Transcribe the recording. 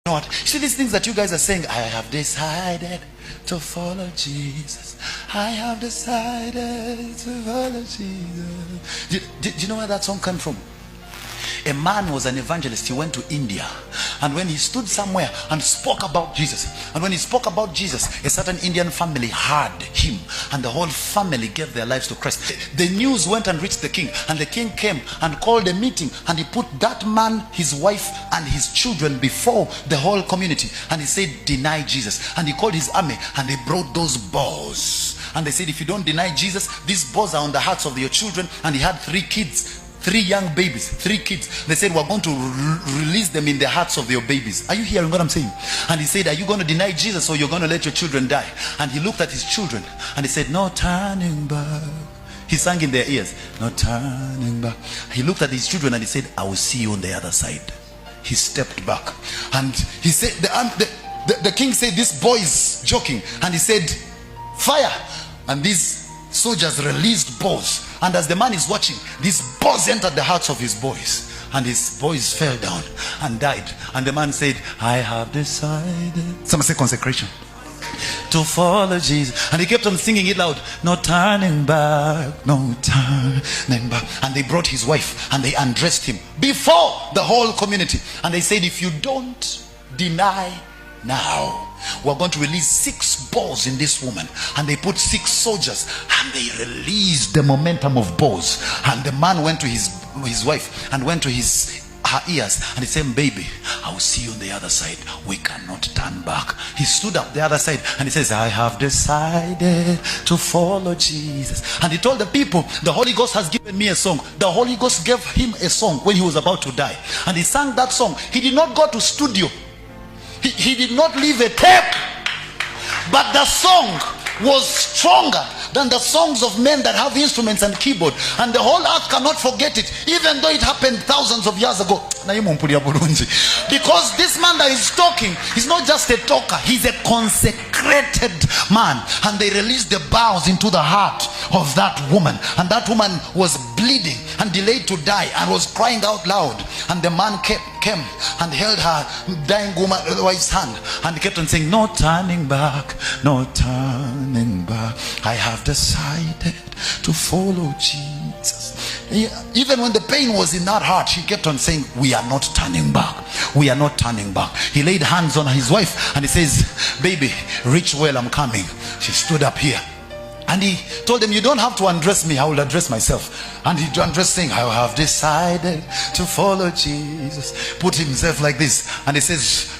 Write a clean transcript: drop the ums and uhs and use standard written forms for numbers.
know what? See these things that you guys are saying, I have decided to follow Jesus. I have decided to follow Jesus. Do you know where that song came from? A man was an evangelist. He went to India, and when he stood somewhere and spoke about Jesus, and when he spoke about Jesus, a certain Indian family heard him, and the whole family gave their lives to Christ. The news went and reached the king, and the king came and called a meeting, and he put that man, his wife, and his children before the whole community, and he said, deny Jesus. And he called his army, and they brought those bows, and they said, if you don't deny Jesus, these bows are on the hearts of your children. And he had 3 kids, 3 young babies, 3 kids. They said, we're going to release them in the hearts of your babies. Are you hearing what I'm saying? And he said, are you going to deny Jesus, or you're going to let your children die? And he looked at his children and he said, no turning back. He sang in their ears, no turning back. He looked at his children and he said, I will see you on the other side. He stepped back, and he said, the king said, this boy is joking. And he said, fire. And these soldiers released bows, and as the man is watching, these bows entered the hearts of his boys, and his boys fell down and died. And the man said, I have decided, someone say consecration, to follow Jesus. And he kept on singing it loud, no turning back, no turning back. And they brought his wife and they undressed him before the whole community, and they said, if you don't deny now, we're going to release 6 bows in this woman. And they put 6 soldiers, and they released the momentum of bows. And the man went to his wife and went to her ears, and he said, baby, I will see you on the other side. We cannot turn back. He stood up the other side and he says, I have decided to follow Jesus. And he told the people, the Holy Ghost has given me a song. The Holy Ghost gave him a song when he was about to die, and he sang that song. He did not go to studio. He did not leave a tape, but the song was stronger than the songs of men that have instruments and keyboard, and the whole earth cannot forget it, even though it happened thousands of years ago. Because this man that is talking, he's not just a talker, he's a consecrated man. And they released the bows into the heart of that woman, and that woman was bleeding and delayed to die and was crying out loud. And the man came and held her dying wife's hand, and he kept on saying, no turning back, no turning back. I have decided to follow Jesus. Even when the pain was in that heart, she kept on saying, we are not turning back, we are not turning back. He laid hands on his wife and he says, baby, reach well, I'm coming. She stood up here, and he told them, you don't have to undress me, I will address myself. And he undressed, saying, I have decided to follow Jesus. Put himself like this, and he says,